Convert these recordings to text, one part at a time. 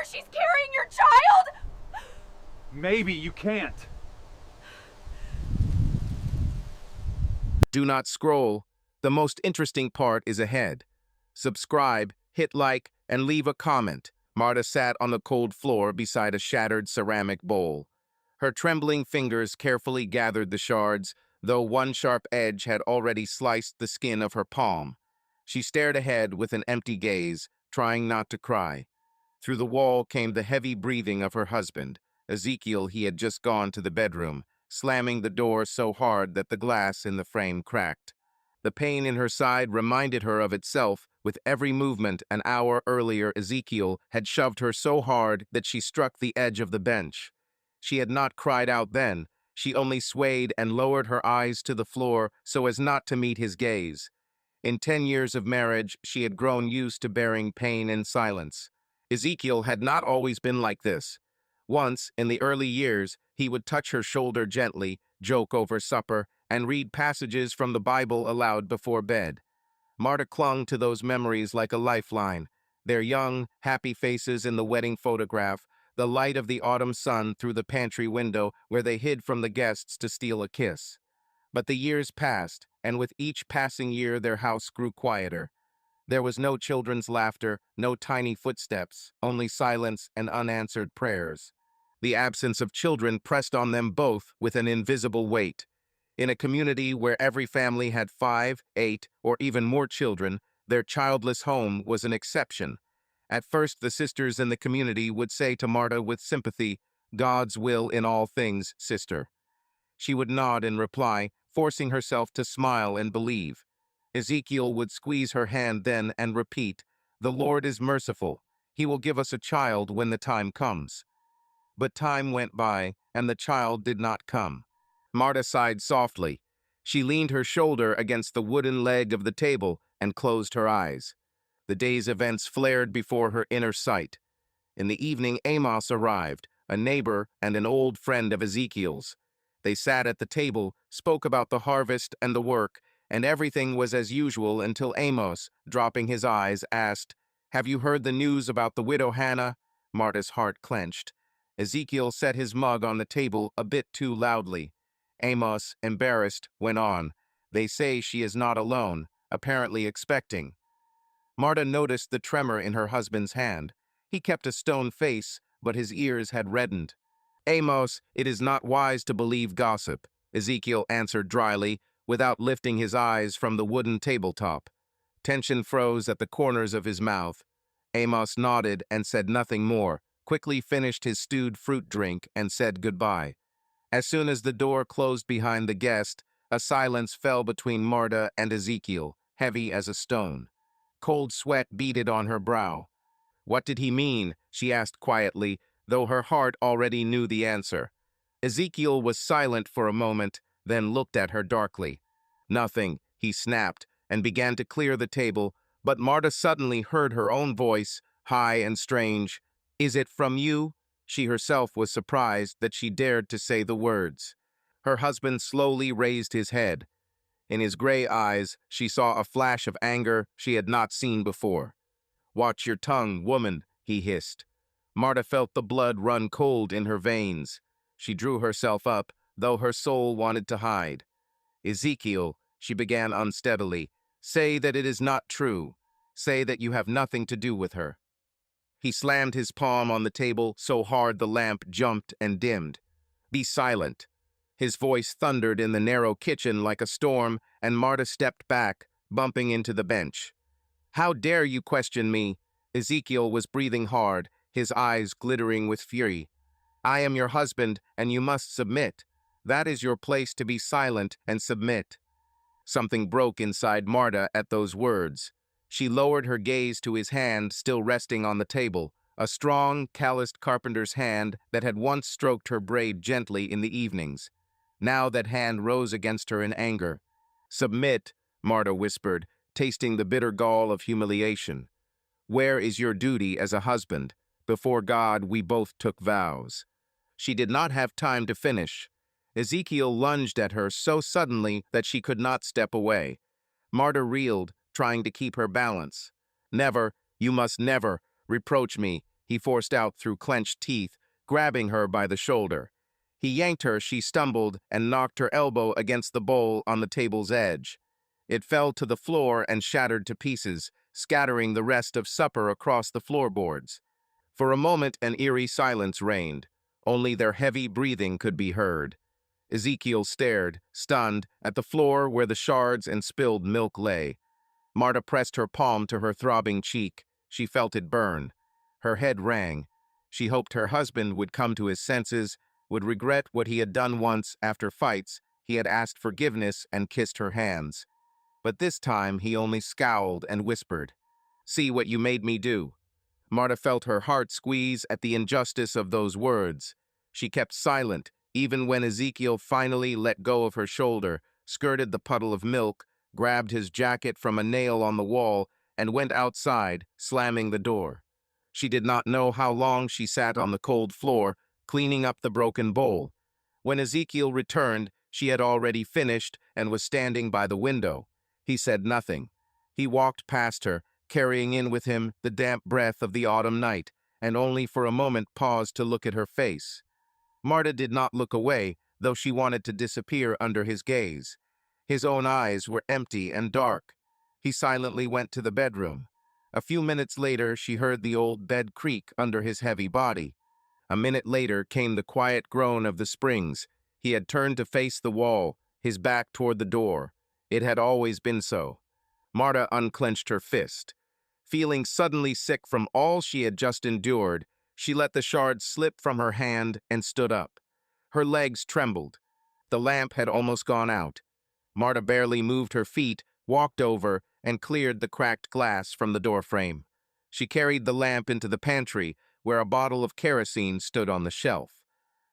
sure she's carrying your child? Maybe you can't. Do not scroll. The most interesting part is ahead. Subscribe, hit like, and leave a comment. Marta sat on the cold floor beside a shattered ceramic bowl. Her trembling fingers carefully gathered the shards, though one sharp edge had already sliced the skin of her palm. She stared ahead with an empty gaze, trying not to cry. Through the wall came the heavy breathing of her husband. Ezekiel, he had just gone to the bedroom, slamming the door so hard that the glass in the frame cracked. The pain in her side reminded her of itself. With every movement an hour earlier, Ezekiel had shoved her so hard that she struck the edge of the bench. She had not cried out then. She only swayed and lowered her eyes to the floor so as not to meet his gaze. In 10 years of marriage, she had grown used to bearing pain in silence. Ezekiel had not always been like this. Once, in the early years, he would touch her shoulder gently, joke over supper, and read passages from the Bible aloud before bed. Marta clung to those memories like a lifeline. Their young, happy faces in the wedding photograph, the light of the autumn sun through the pantry window where they hid from the guests to steal a kiss. But the years passed, and with each passing year their house grew quieter. There was no children's laughter, no tiny footsteps, only silence and unanswered prayers. The absence of children pressed on them both with an invisible weight. In a community where every family had 5, 8, or even more children, their childless home was an exception. At first, the sisters in the community would say to Marta with sympathy, "God's will in all things, sister." She would nod in reply, forcing herself to smile and believe. Ezekiel would squeeze her hand then and repeat, "The Lord is merciful. He will give us a child when the time comes." But time went by, and the child did not come. Marta sighed softly. She leaned her shoulder against the wooden leg of the table and closed her eyes. The day's events flared before her inner sight. In the evening, Amos arrived, a neighbor and an old friend of Ezekiel's. They sat at the table, spoke about the harvest and the work, and everything was as usual until Amos, dropping his eyes, asked, "Have you heard the news about the widow Hannah?" Marta's heart clenched. Ezekiel set his mug on the table a bit too loudly. Amos, embarrassed, went on, "They say she is not alone, apparently expecting." Marta noticed the tremor in her husband's hand. He kept a stone face, but his ears had reddened. "Amos, it is not wise to believe gossip," Ezekiel answered dryly, without lifting his eyes from the wooden tabletop. Tension froze at the corners of his mouth. Amos nodded and said nothing more, quickly finished his stewed fruit drink, and said goodbye. As soon as the door closed behind the guest, a silence fell between Marta and Ezekiel, heavy as a stone. Cold sweat beaded on her brow. "What did he mean?" she asked quietly, though her heart already knew the answer. Ezekiel was silent for a moment, then looked at her darkly. "Nothing," he snapped, and began to clear the table, but Marta suddenly heard her own voice, high and strange. "Is it from you?" She herself was surprised that she dared to say the words. Her husband slowly raised his head. In his gray eyes, she saw a flash of anger she had not seen before. "Watch your tongue, woman," he hissed. Marta felt the blood run cold in her veins. She drew herself up, though her soul wanted to hide. "Ezekiel," she began unsteadily, "say that it is not true. Say that you have nothing to do with her." He slammed his palm on the table so hard the lamp jumped and dimmed. "Be silent." His voice thundered in the narrow kitchen like a storm, and Marta stepped back, bumping into the bench. "How dare you question me?" Ezekiel was breathing hard, his eyes glittering with fury. "I am your husband, and you must submit. That is your place, to be silent and submit." Something broke inside Marta at those words. She lowered her gaze to his hand still resting on the table, a strong, calloused carpenter's hand that had once stroked her braid gently in the evenings. Now that hand rose against her in anger. "Submit," Marta whispered, tasting the bitter gall of humiliation. "Where is your duty as a husband? Before God, we both took vows." She did not have time to finish. Ezekiel lunged at her so suddenly that she could not step away. Marta reeled, trying to keep her balance. "Never, you must never, reproach me," he forced out through clenched teeth, grabbing her by the shoulder. He yanked her, she stumbled, and knocked her elbow against the bowl on the table's edge. It fell to the floor and shattered to pieces, scattering the rest of supper across the floorboards. For a moment, an eerie silence reigned. Only their heavy breathing could be heard. Ezekiel stared, stunned, at the floor where the shards and spilled milk lay. Marta pressed her palm to her throbbing cheek. She felt it burn. Her head rang. She hoped her husband would come to his senses, would regret what he had done once after fights. He had asked forgiveness and kissed her hands. But this time he only scowled and whispered, "See what you made me do." Marta felt her heart squeeze at the injustice of those words. She kept silent, even when Ezekiel finally let go of her shoulder, skirted the puddle of milk, grabbed his jacket from a nail on the wall, and went outside, slamming the door. She did not know how long she sat on the cold floor, cleaning up the broken bowl. When Ezekiel returned, she had already finished and was standing by the window. He said nothing. He walked past her, carrying in with him the damp breath of the autumn night, and only for a moment paused to look at her face. Marta did not look away, though she wanted to disappear under his gaze. His own eyes were empty and dark. He silently went to the bedroom. A few minutes later, she heard the old bed creak under his heavy body. A minute later came the quiet groan of the springs. He had turned to face the wall, his back toward the door. It had always been so. Marta unclenched her fist. Feeling suddenly sick from all she had just endured, she let the shards slip from her hand and stood up. Her legs trembled. The lamp had almost gone out. Marta barely moved her feet, walked over, and cleared the cracked glass from the doorframe. She carried the lamp into the pantry, where a bottle of kerosene stood on the shelf.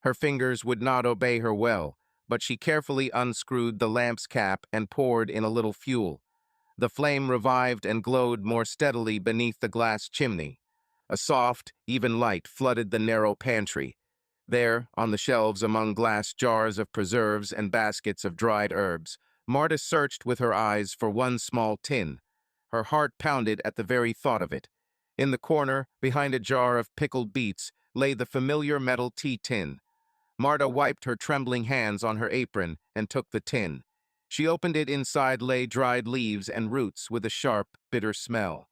Her fingers would not obey her well, but she carefully unscrewed the lamp's cap and poured in a little fuel. The flame revived and glowed more steadily beneath the glass chimney. A soft, even light flooded the narrow pantry. There, on the shelves among glass jars of preserves and baskets of dried herbs, Marta searched with her eyes for one small tin. Her heart pounded at the very thought of it. In the corner, behind a jar of pickled beets, lay the familiar metal tea tin. Marta wiped her trembling hands on her apron and took the tin. She opened it. Inside lay dried leaves and roots with a sharp, bitter smell.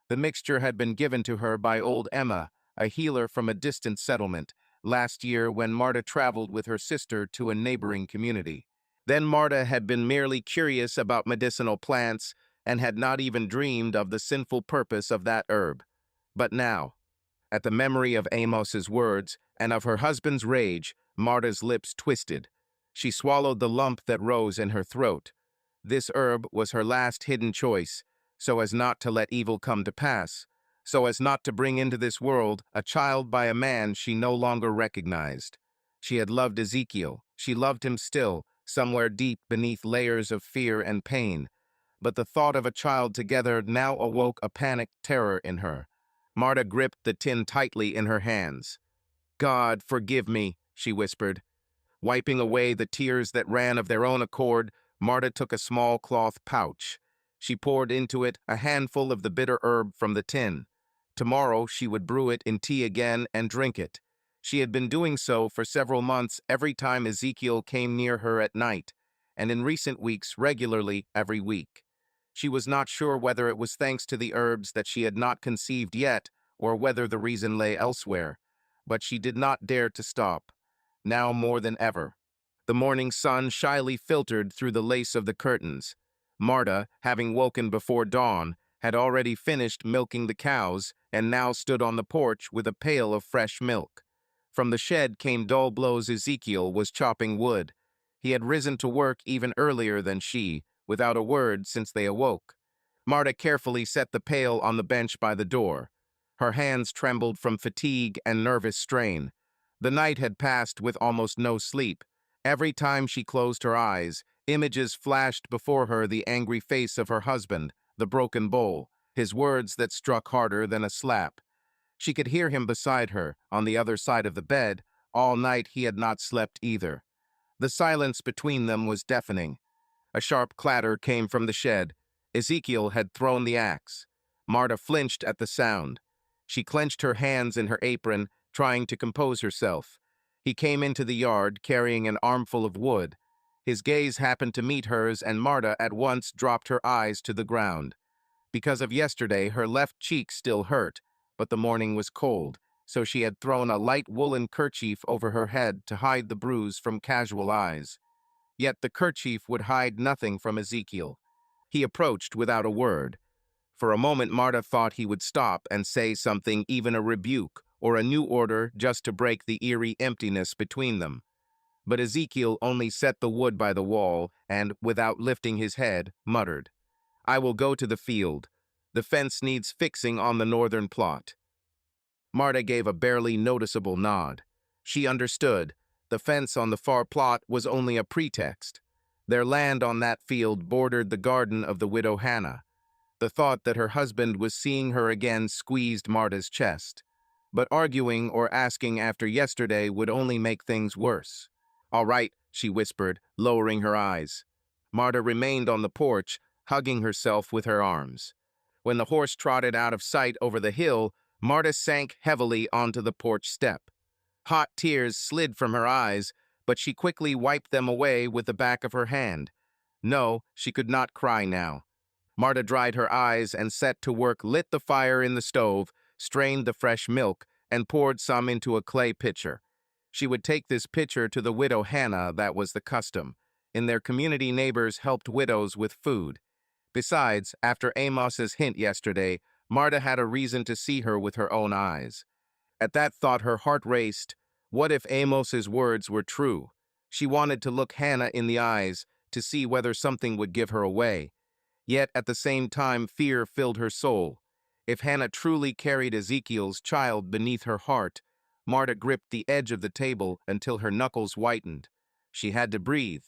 The mixture had been given to her by old Emma, a healer from a distant settlement, last year when Marta traveled with her sister to a neighboring community. Then Marta had been merely curious about medicinal plants and had not even dreamed of the sinful purpose of that herb. But now, at the memory of Amos's words and of her husband's rage, Marta's lips twisted. She swallowed the lump that rose in her throat. This herb was her last hidden choice, so as not to let evil come to pass, so as not to bring into this world a child by a man she no longer recognized. She had loved Ezekiel. She loved him still, somewhere deep beneath layers of fear and pain. But the thought of a child together now awoke a panicked terror in her. Marta gripped the tin tightly in her hands. "God, forgive me," she whispered. Wiping away the tears that ran of their own accord, Marta took a small cloth pouch. She poured into it a handful of the bitter herb from the tin. Tomorrow she would brew it in tea again and drink it. She had been doing so for several months every time Ezekiel came near her at night, and in recent weeks regularly every week. She was not sure whether it was thanks to the herbs that she had not conceived yet, or whether the reason lay elsewhere. But she did not dare to stop, now more than ever. The morning sun shyly filtered through the lace of the curtains. Marta, having woken before dawn, had already finished milking the cows and now stood on the porch with a pail of fresh milk. From the shed came dull blows. Ezekiel was chopping wood. He had risen to work even earlier than she, without a word since they awoke. Marta carefully set the pail on the bench by the door. Her hands trembled from fatigue and nervous strain. The night had passed with almost no sleep. Every time she closed her eyes, images flashed before her: the angry face of her husband, the broken bowl, his words that struck harder than a slap. She could hear him beside her, on the other side of the bed. All night he had not slept either. The silence between them was deafening. A sharp clatter came from the shed. Ezekiel had thrown the axe. Marta flinched at the sound. She clenched her hands in her apron, trying to compose herself. He came into the yard, carrying an armful of wood. His gaze happened to meet hers, and Marta at once dropped her eyes to the ground. Because of yesterday, her left cheek still hurt, but the morning was cold, so she had thrown a light woolen kerchief over her head to hide the bruise from casual eyes. Yet the kerchief would hide nothing from Ezekiel. He approached without a word. For a moment, Marta thought he would stop and say something, even a rebuke, or a new order just to break the eerie emptiness between them. But Ezekiel only set the wood by the wall and, without lifting his head, muttered, "I will go to the field. The fence needs fixing on the northern plot." Marta gave a barely noticeable nod. She understood. The fence on the far plot was only a pretext. Their land on that field bordered the garden of the widow Hannah. The thought that her husband was seeing her again squeezed Marta's chest. But arguing or asking after yesterday would only make things worse. "All right," she whispered, lowering her eyes. Marta remained on the porch, hugging herself with her arms. When the horse trotted out of sight over the hill, Marta sank heavily onto the porch step. Hot tears slid from her eyes, but she quickly wiped them away with the back of her hand. No, she could not cry now. Marta dried her eyes and set to work, lit the fire in the stove, strained the fresh milk, and poured some into a clay pitcher. She would take this pitcher to the widow Hannah. That was the custom. In their community, neighbors helped widows with food. Besides, after Amos's hint yesterday, Marta had a reason to see her with her own eyes. At that thought, her heart raced. What if Amos's words were true? She wanted to look Hannah in the eyes to see whether something would give her away. Yet at the same time, fear filled her soul. If Hannah truly carried Ezekiel's child beneath her heart, Marta gripped the edge of the table until her knuckles whitened. She had to breathe.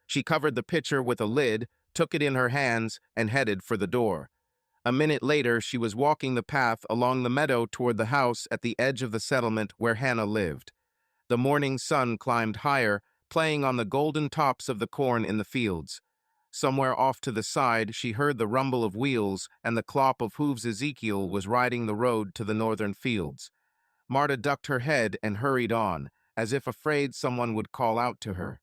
She covered the pitcher with a lid, took it in her hands, and headed for the door. A minute later, she was walking the path along the meadow toward the house at the edge of the settlement where Hannah lived. The morning sun climbed higher, playing on the golden tops of the corn in the fields. Somewhere off to the side, she heard the rumble of wheels and the clop of hooves. Ezekiel was riding the road to the northern fields. Marta ducked her head and hurried on, as if afraid someone would call out to her.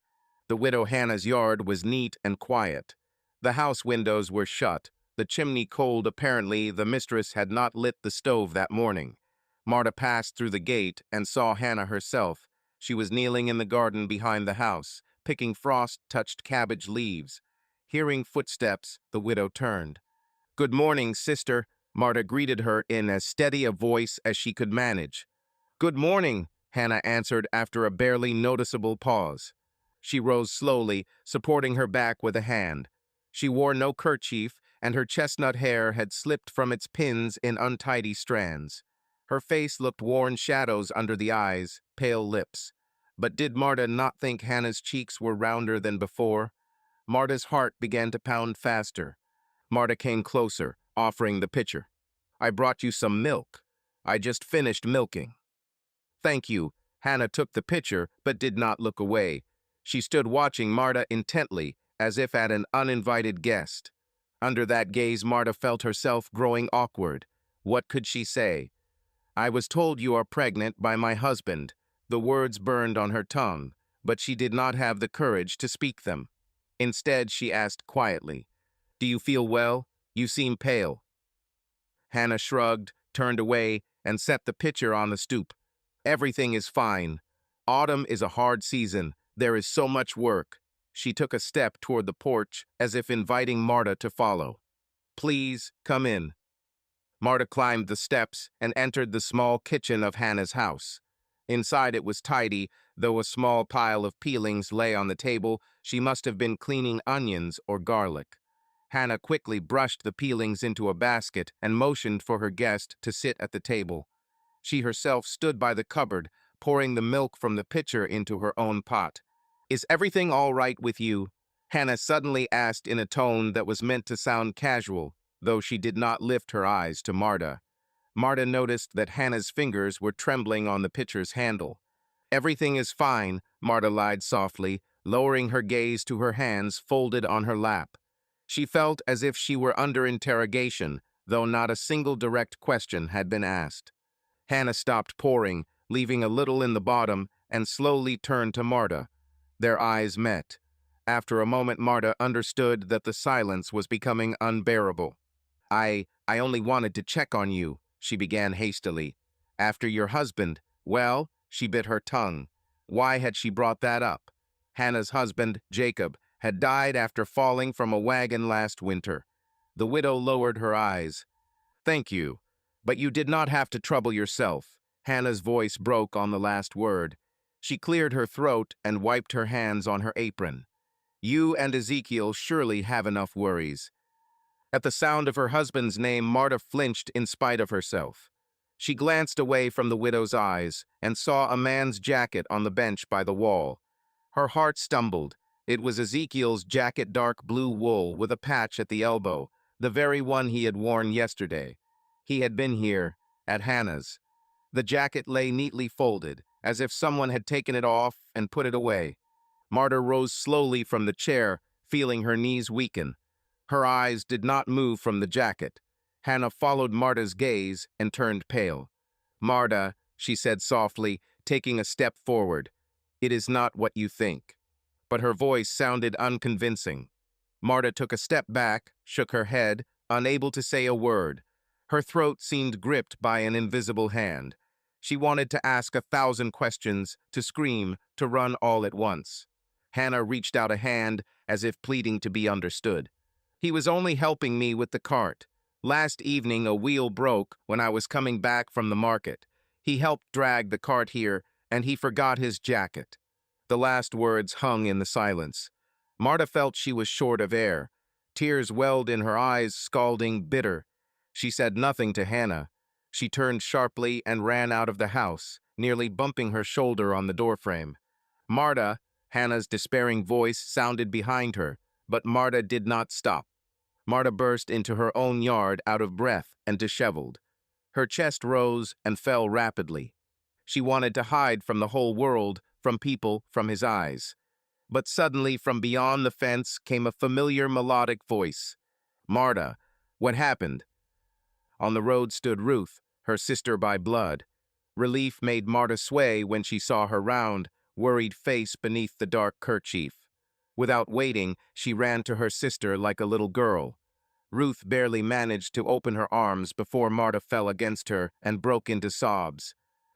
The widow Hannah's yard was neat and quiet. The house windows were shut, the chimney cold. Apparently, the mistress had not lit the stove that morning. Marta passed through the gate and saw Hannah herself. She was kneeling in the garden behind the house, picking frost-touched cabbage leaves. Hearing footsteps, the widow turned. "Good morning, sister," Marta greeted her in as steady a voice as she could manage. "Good morning," Hannah answered after a barely noticeable pause. She rose slowly, supporting her back with a hand. She wore no kerchief, and her chestnut hair had slipped from its pins in untidy strands. Her face looked worn, shadows under the eyes, pale lips. But did Marta not think Hannah's cheeks were rounder than before? Marta's heart began to pound faster. Marta came closer, offering the pitcher. "I brought you some milk. I just finished milking." "Thank you." Hannah took the pitcher, but did not look away. She stood watching Marta intently, as if at an uninvited guest. Under that gaze, Marta felt herself growing awkward. What could she say? "I was told you are pregnant by my husband." The words burned on her tongue, but she did not have the courage to speak them. Instead, she asked quietly, "Do you feel well? You seem pale." Hannah shrugged, turned away, and set the pitcher on the stoop. "Everything is fine. Autumn is a hard season. There is so much work." She took a step toward the porch, as if inviting Marta to follow. "Please, come in." Marta climbed the steps and entered the small kitchen of Hannah's house. Inside it was tidy, though a small pile of peelings lay on the table. She must have been cleaning onions or garlic. Hannah quickly brushed the peelings into a basket and motioned for her guest to sit at the table. She herself stood by the cupboard, pouring the milk from the pitcher into her own pot. "Is everything all right with you?" Hannah suddenly asked in a tone that was meant to sound casual, though she did not lift her eyes to Marta. Marta noticed that Hannah's fingers were trembling on the pitcher's handle. "Everything is fine," Marta lied softly, lowering her gaze to her hands folded on her lap. She felt as if she were under interrogation, though not a single direct question had been asked. Hannah stopped pouring, leaving a little in the bottom, and slowly turned to Marta. Their eyes met. After a moment, Marta understood that the silence was becoming unbearable. I only wanted to check on you, she began hastily. After your husband, well, she bit her tongue. Why had she brought that up? Hannah's husband, Jacob, had died after falling from a wagon last winter. The widow lowered her eyes. Thank you, but you did not have to trouble yourself. Hannah's voice broke on the last word. She cleared her throat and wiped her hands on her apron. You and Ezekiel surely have enough worries. At the sound of her husband's name, Marta flinched in spite of herself. She glanced away from the widow's eyes and saw a man's jacket on the bench by the wall. Her heart stumbled. It was Ezekiel's jacket, dark blue wool with a patch at the elbow, the very one he had worn yesterday. He had been here, at Hannah's. The jacket lay neatly folded, as if someone had taken it off and put it away. Marta rose slowly from the chair, feeling her knees weaken. Her eyes did not move from the jacket. Hannah followed Marta's gaze and turned pale. Marta, she said softly, taking a step forward, it is not what you think. But her voice sounded unconvincing. Marta took a step back, shook her head, unable to say a word. Her throat seemed gripped by an invisible hand. She wanted to ask 1,000 questions, to scream, to run all at once. Hannah reached out a hand as if pleading to be understood. He was only helping me with the cart. Last evening a wheel broke when I was coming back from the market. He helped drag the cart here, and he forgot his jacket. The last words hung in the silence. Marta felt she was short of air. Tears welled in her eyes, scalding, bitter. She said nothing to Hannah. She turned sharply and ran out of the house, nearly bumping her shoulder on the doorframe. Marta, Hannah's despairing voice sounded behind her, but Marta did not stop. Marta burst into her own yard, out of breath and disheveled. Her chest rose and fell rapidly. She wanted to hide from the whole world, from people, from his eyes. But suddenly, from beyond the fence, came a familiar melodic voice. Marta, what happened? On the road stood Ruth, her sister by blood. Relief made Marta sway when she saw her round, worried face beneath the dark kerchief. Without waiting, she ran to her sister like a little girl. Ruth barely managed to open her arms before Marta fell against her and broke into sobs.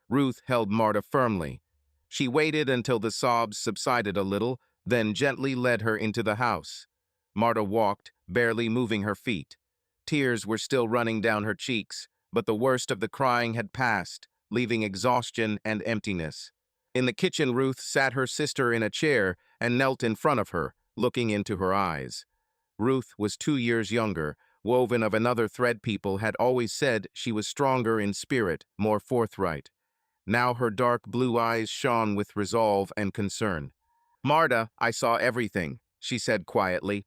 Ruth held Marta firmly. She waited until the sobs subsided a little, then gently led her into the house. Marta walked, barely moving her feet. Tears were still running down her cheeks, but the worst of the crying had passed, leaving exhaustion and emptiness. In the kitchen, Ruth sat her sister in a chair and knelt in front of her, looking into her eyes. Ruth was 2 years younger, woven of another thread. People had always said she was stronger in spirit, more forthright. Now her dark blue eyes shone with resolve and concern. Marta, I saw everything, she said quietly.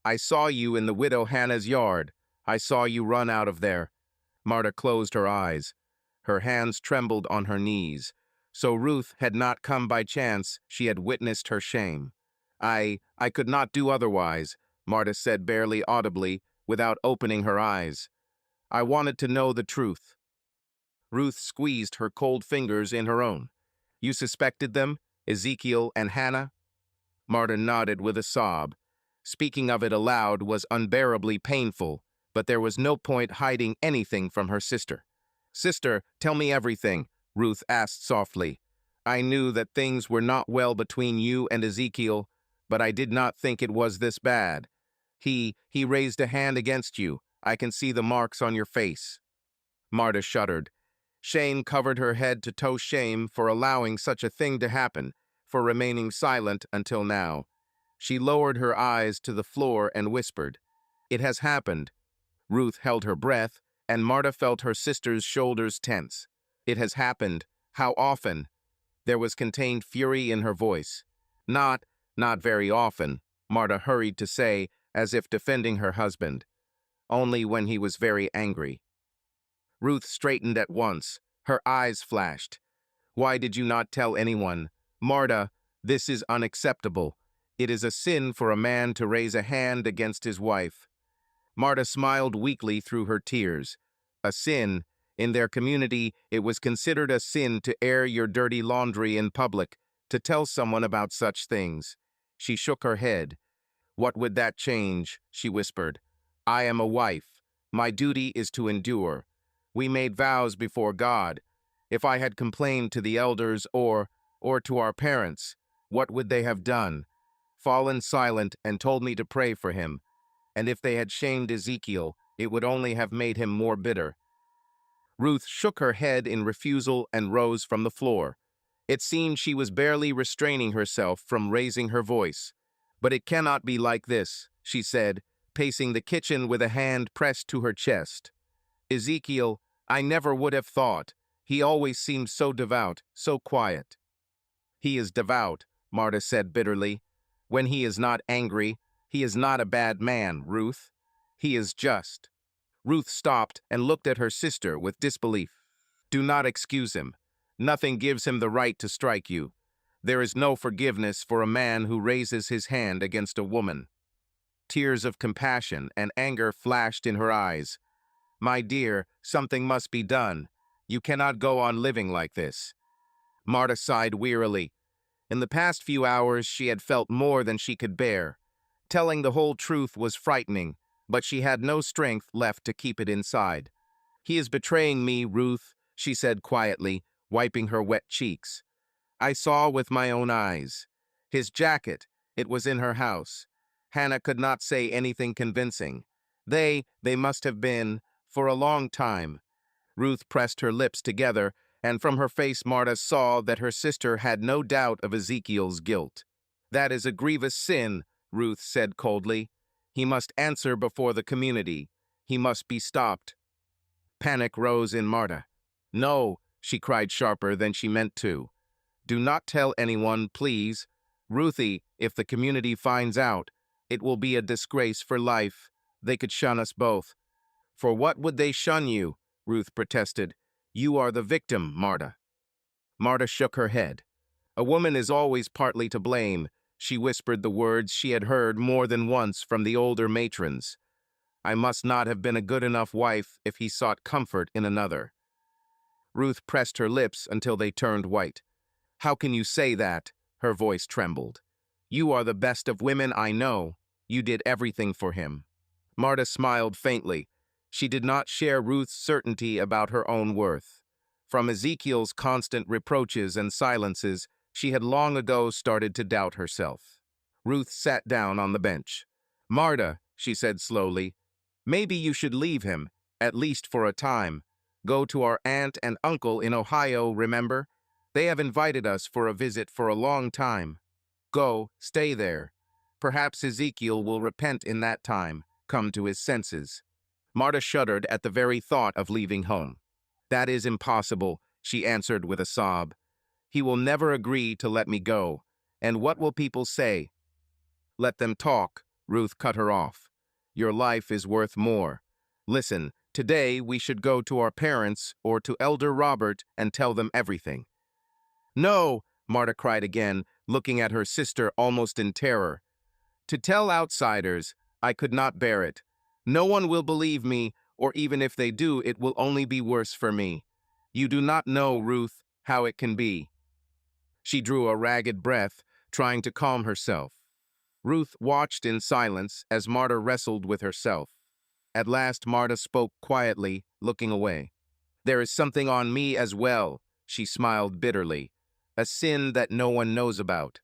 I saw you in the widow Hannah's yard. I saw you run out of there. Marta closed her eyes. Her hands trembled on her knees. So Ruth had not come by chance. She had witnessed her shame. I could not do otherwise, Marta said barely audibly, without opening her eyes. I wanted to know the truth. Ruth squeezed her cold fingers in her own. You suspected them, Ezekiel and Hannah? Marta nodded with a sob. Speaking of it aloud was unbearably painful, but there was no point hiding anything from her sister. Sister, tell me everything, Ruth asked softly. I knew that things were not well between you and Ezekiel, but I did not think it was this bad. He raised a hand against you. I can see the marks on your face. Marta shuddered. Shame covered her head to toe, shame for allowing such a thing to happen, for remaining silent until now. She lowered her eyes to the floor and whispered, It has happened. Ruth held her breath, and Marta felt her sister's shoulders tense. It has happened. How often? There was contained fury in her voice. Not very often, Marta hurried to say, as if defending her husband. Only when he was very angry. Ruth straightened at once. Her eyes flashed. Why did you not tell anyone? Marta, this is unacceptable. It is a sin for a man to raise a hand against his wife. Marta smiled weakly through her tears. A sin? In their community, it was considered a sin to air your dirty laundry in public, to tell someone about such things. She shook her head. "What would that change?" she whispered. "I am a wife. My duty is to endure. We made vows before God. If I had complained to the elders or to our parents, what would they have done? Fallen silent and told me to pray for him. And if they had shamed Ezekiel, it would only have made him more bitter." Ruth shook her head in refusal and rose from the floor. It seemed she was barely restraining herself from raising her voice. "But it cannot be like this," she said, pacing the kitchen with a hand pressed to her chest. "Ezekiel, I never would have thought. He always seemed so devout, so quiet." "He is devout," Marta said bitterly. "When he is not angry, he is not a bad man, Ruth. He is just." Ruth stopped and looked at her sister with disbelief. "Do not excuse him. Nothing gives him the right to strike you. There is no forgiveness for a man who raises his hand against a woman." Tears of compassion and anger flashed in her eyes. "My dear, something must be done. You cannot go on living like this." Marta sighed wearily. In the past few hours, she had felt more than she could bear. Telling the whole truth was frightening, but she had no strength left to keep it inside. "He is betraying me, Ruth," she said quietly, wiping her wet cheeks. "I saw with my own eyes. His jacket, it was in her house. Hannah could not say anything convincing. They must have been, for a long time." Ruth pressed her lips together, and from her face Marta saw that her sister had no doubt of Ezekiel's guilt. "That is a grievous sin," Ruth said coldly. "He must answer before the community. He must be stopped." Panic rose in Marta. "No," she cried sharper than she meant to. "Do not tell anyone, please. Ruthie, if the community finds out, it will be a disgrace for life. They could shun us both." "For what would they shun you?" Ruth protested. "You are the victim, Marta." Marta shook her head. "A woman is always partly to blame." She whispered the words she had heard more than once from the older matrons. "I must not have been a good enough wife if he sought comfort in another." Ruth pressed her lips until they turned white. "How can you say that?" Her voice trembled. "You are the best of women I know. You did everything for him." Marta smiled faintly. She did not share Ruth's certainty about her own worth. From Ezekiel's constant reproaches and silences, she had long ago started to doubt herself. Ruth sat down on the bench. "Marta," she said slowly, "maybe you should leave him, at least for a time. Go to our aunt and uncle in Ohio, remember? They have invited us for a visit for a long time. Go, stay there. Perhaps Ezekiel will repent in that time, come to his senses." Marta shuddered at the very thought of leaving home. "That is impossible," she answered with a sob. "He will never agree to let me go. And what will people say?" "Let them talk," Ruth cut her off. "Your life is worth more. Listen, today we should go to our parents or to Elder Robert and tell them everything." "No," Marta cried again, looking at her sister almost in terror. "To tell outsiders, I could not bear it. No one will believe me, or even if they do, it will only be worse for me. You do not know, Ruth, how it can be." She drew a ragged breath, trying to calm herself. Ruth watched in silence as Marta wrestled with herself. At last Marta spoke quietly, looking away. "There is something on me as well," she smiled bitterly. "A sin that no one knows about."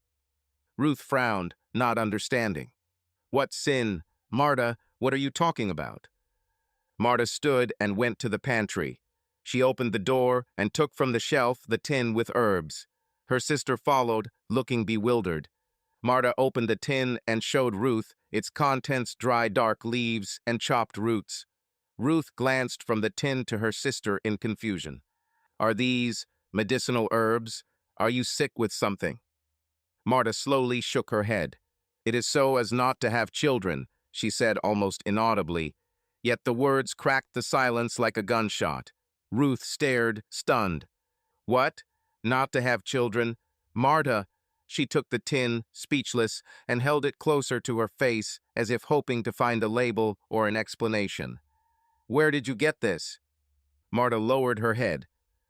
Ruth frowned, not understanding. "What sin? Marta, what are you talking about?" Marta stood and went to the pantry. She opened the door and took from the shelf the tin with herbs. Her sister followed, looking bewildered. Marta opened the tin and showed Ruth its contents: dry, dark leaves and chopped roots. Ruth glanced from the tin to her sister in confusion. "Are these medicinal herbs? Are you sick with something?" Marta slowly shook her head. "It is so as not to have children," she said almost inaudibly. Yet the words cracked the silence like a gunshot. Ruth stared, stunned. "What? Not to have children? Marta!" She took the tin, speechless, and held it closer to her face, as if hoping to find a label or an explanation. "Where did you get this?" Marta lowered her head.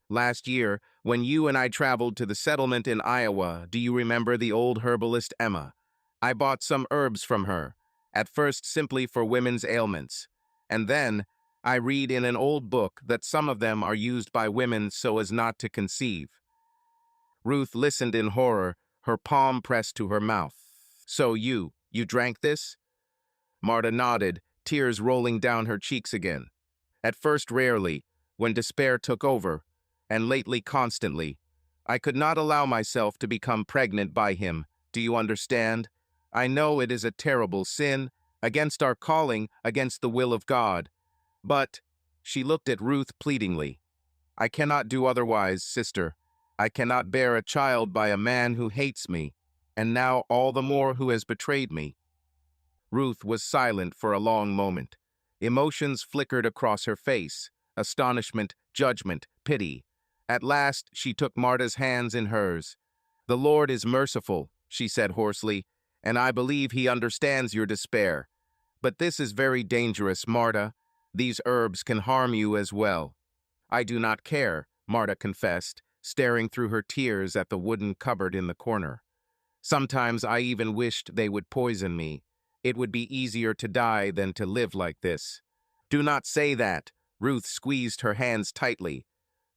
Last year, when you and I traveled to the settlement in Iowa, do you remember the old herbalist Emma? I bought some herbs from her, at first simply for women's ailments. And then, I read in an old book that some of them are used by women so as not to conceive. Ruth listened in horror, her palm pressed to her mouth. So you drank this? Marta nodded, tears rolling down her cheeks again. At first rarely, when despair took over, and lately constantly. I could not allow myself to become pregnant by him. Do you understand? I know it is a terrible sin, against our calling, against the will of God. But, she looked at Ruth pleadingly. I cannot do otherwise, sister. I cannot bear a child by a man who hates me, and now all the more who has betrayed me. Ruth was silent for a long moment. Emotions flickered across her face, astonishment, judgment, pity. At last, she took Marta's hands in hers. The Lord is merciful, she said hoarsely, and I believe he understands your despair. But this is very dangerous, Marta. These herbs can harm you as well. I do not care, Marta confessed, staring through her tears at the wooden cupboard in the corner. Sometimes I even wished they would poison me. It would be easier to die than to live like this. Do not say that. Ruth squeezed her hands tightly.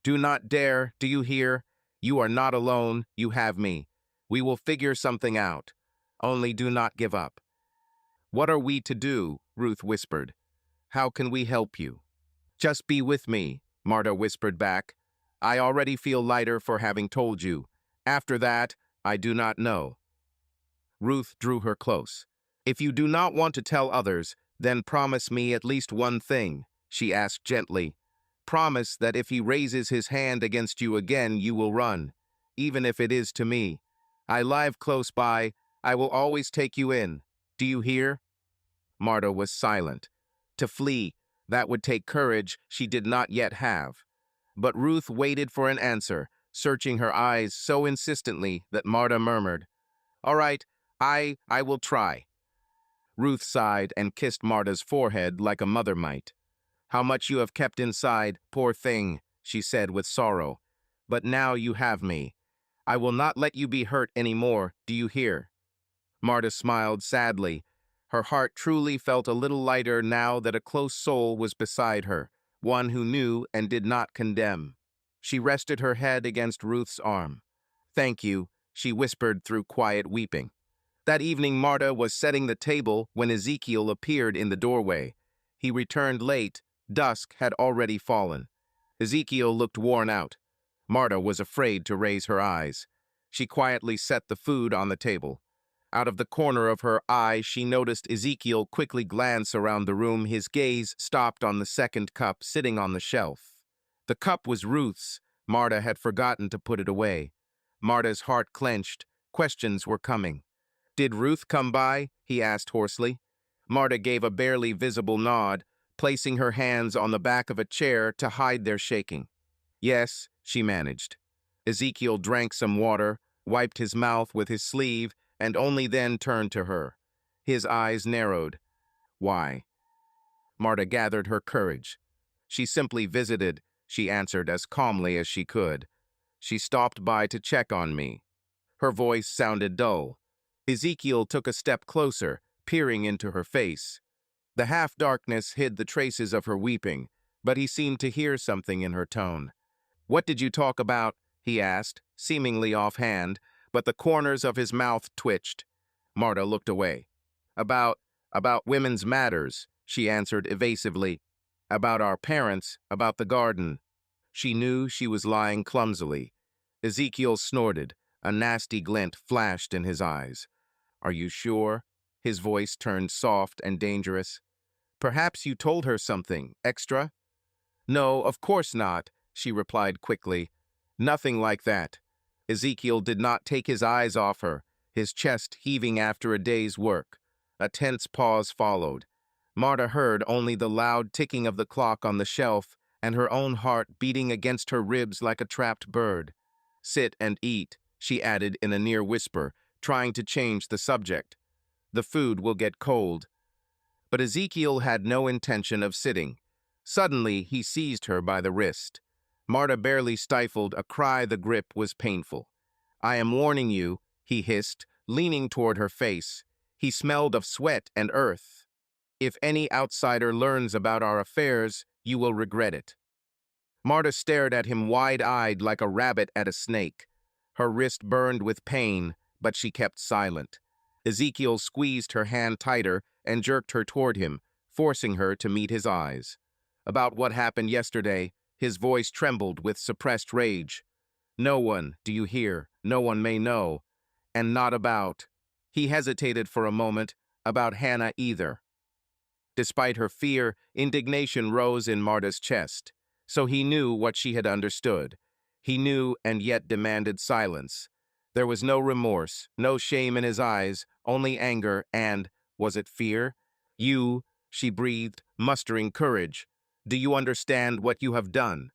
Do not dare, do you hear? You are not alone, you have me. We will figure something out. Only do not give up. What are we to do? Ruth whispered. How can we help you? Just be with me, Marta whispered back. I already feel lighter for having told you. After that, I do not know. Ruth drew her close. If you do not want to tell others, then promise me at least one thing, she asked gently. Promise that if he raises his hand against you again, you will run, even if it is to me. I live close by. I will always take you in. Do you hear? Marta was silent. To flee, that would take courage she did not yet have. But Ruth waited for an answer, searching her eyes so insistently that Marta murmured, All right, I will try. Ruth sighed and kissed Marta's forehead like a mother might. How much you have kept inside, poor thing, she said with sorrow. But now you have me. I will not let you be hurt any more, do you hear? Marta smiled sadly. Her heart truly felt a little lighter now that a close soul was beside her, one who knew and did not condemn. She rested her head against Ruth's arm. Thank you, she whispered through quiet weeping. That evening Marta was setting the table when Ezekiel appeared in the doorway. He returned late. Dusk had already fallen. Ezekiel looked worn out. Marta was afraid to raise her eyes. She quietly set the food on the table. Out of the corner of her eye, she noticed Ezekiel quickly glance around the room. His gaze stopped on the second cup sitting on the shelf. The cup was Ruth's. Marta had forgotten to put it away. Marta's heart clenched. Questions were coming. Did Ruth come by? He asked hoarsely. Marta gave a barely visible nod, placing her hands on the back of a chair to hide their shaking. Yes, she managed. Ezekiel drank some water, wiped his mouth with his sleeve, and only then turned to her. His eyes narrowed. Why? Marta gathered her courage. She simply visited, she answered as calmly as she could. She stopped by to check on me. Her voice sounded dull. Ezekiel took a step closer, peering into her face. The half-darkness hid the traces of her weeping, but he seemed to hear something in her tone. What did you talk about? He asked, seemingly offhand, but the corners of his mouth twitched. Marta looked away. About women's matters, she answered evasively. About our parents, about the garden. She knew she was lying clumsily. Ezekiel snorted. A nasty glint flashed in his eyes. Are you sure? His voice turned soft and dangerous. Perhaps you told her something extra? No, of course not, she replied quickly. Nothing like that. Ezekiel did not take his eyes off her, his chest heaving after a day's work. A tense pause followed. Marta heard only the loud ticking of the clock on the shelf and her own heart beating against her ribs like a trapped bird. Sit and eat, she added in a near whisper, trying to change the subject. The food will get cold. But Ezekiel had no intention of sitting. Suddenly, he seized her by the wrist. Marta barely stifled a cry. The grip was painful. "I am warning you," he hissed, leaning toward her face. He smelled of sweat and earth. "If any outsider learns about our affairs, you will regret it." Marta stared at him wide-eyed like a rabbit at a snake. Her wrist burned with pain, but she kept silent. Ezekiel squeezed her hand tighter and jerked her toward him, forcing her to meet his eyes. About what happened yesterday, his voice trembled with suppressed rage. "No one, do you hear? No one may know. And not about—" He hesitated for a moment. "About Hannah either." Despite her fear, indignation rose in Marta's chest. So he knew what she had understood. He knew and yet demanded silence. There was no remorse, no shame in his eyes, only anger and, was it fear? "You," she breathed, mustering courage. "Do you understand what you have done?"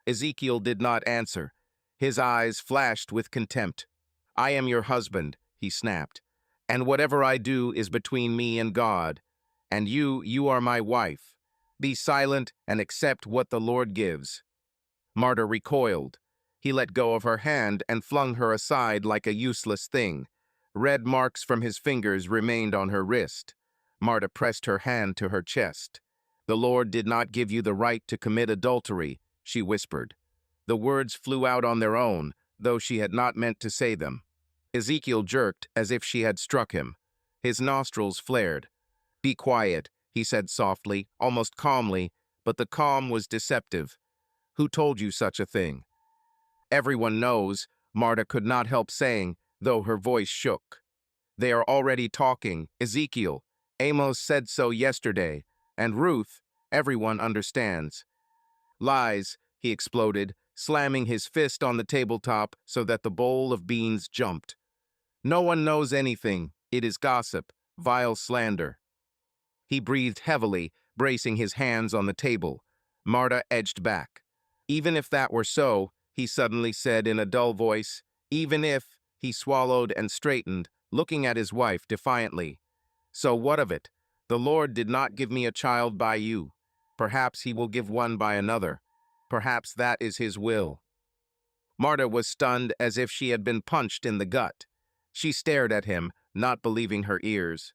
Ezekiel did not answer. His eyes flashed with contempt. "I am your husband," he snapped, "and whatever I do is between me and God. And you are my wife. Be silent and accept what the Lord gives." Marta recoiled. He let go of her hand and flung her aside like a useless thing. Red marks from his fingers remained on her wrist. Marta pressed her hand to her chest. "The Lord did not give you the right to commit adultery," she whispered. The words flew out on their own, though she had not meant to say them. Ezekiel jerked as if she had struck him. His nostrils flared. "Be quiet," he said softly, almost calmly, but the calm was deceptive. "Who told you such a thing?" "Everyone knows," Marta could not help saying, though her voice shook. "They are already talking. Ezekiel. Amos said so yesterday. And Ruth, everyone understands." "Lies," he exploded, slamming his fist on the tabletop so that the bowl of beans jumped. "No one knows anything. It is gossip, vile slander." He breathed heavily, bracing his hands on the table. Marta edged back. "Even if that were so," he suddenly said in a dull voice, "even if," he swallowed and straightened, looking at his wife defiantly. "So what of it? The Lord did not give me a child by you. Perhaps he will give one by another. Perhaps that is his will." Marta was stunned as if she had been punched in the gut. She stared at him, not believing her ears.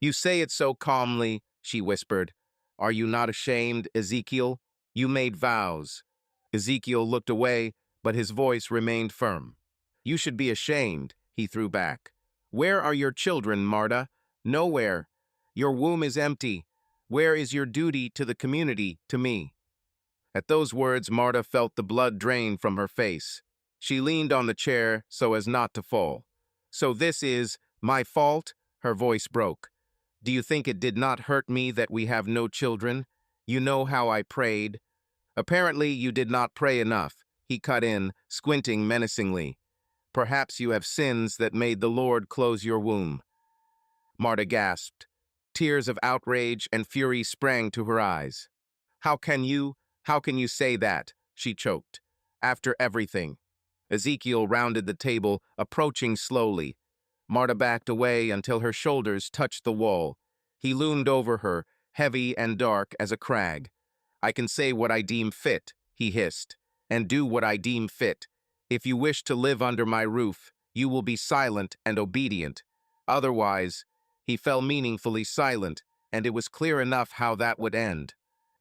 "You say it so calmly," she whispered. "Are you not ashamed, Ezekiel? You made vows." Ezekiel looked away, but his voice remained firm. "You should be ashamed," he threw back. "Where are your children, Marta? Nowhere. Your womb is empty. Where is your duty to the community, to me?" At those words, Marta felt the blood drain from her face. She leaned on the chair so as not to fall. "So this is my fault?" Her voice broke. "Do you think it did not hurt me that we have no children? You know how I prayed." "Apparently you did not pray enough," he cut in, squinting menacingly. "Perhaps you have sins that made the Lord close your womb." Marta gasped. Tears of outrage and fury sprang to her eyes. How can you say that?" she choked. "After everything." Ezekiel rounded the table, approaching slowly. Marta backed away until her shoulders touched the wall. He loomed over her, heavy and dark as a crag. "I can say what I deem fit," he hissed, "and do what I deem fit. If you wish to live under my roof, you will be silent and obedient. Otherwise—" He fell meaningfully silent, and it was clear enough how that would end.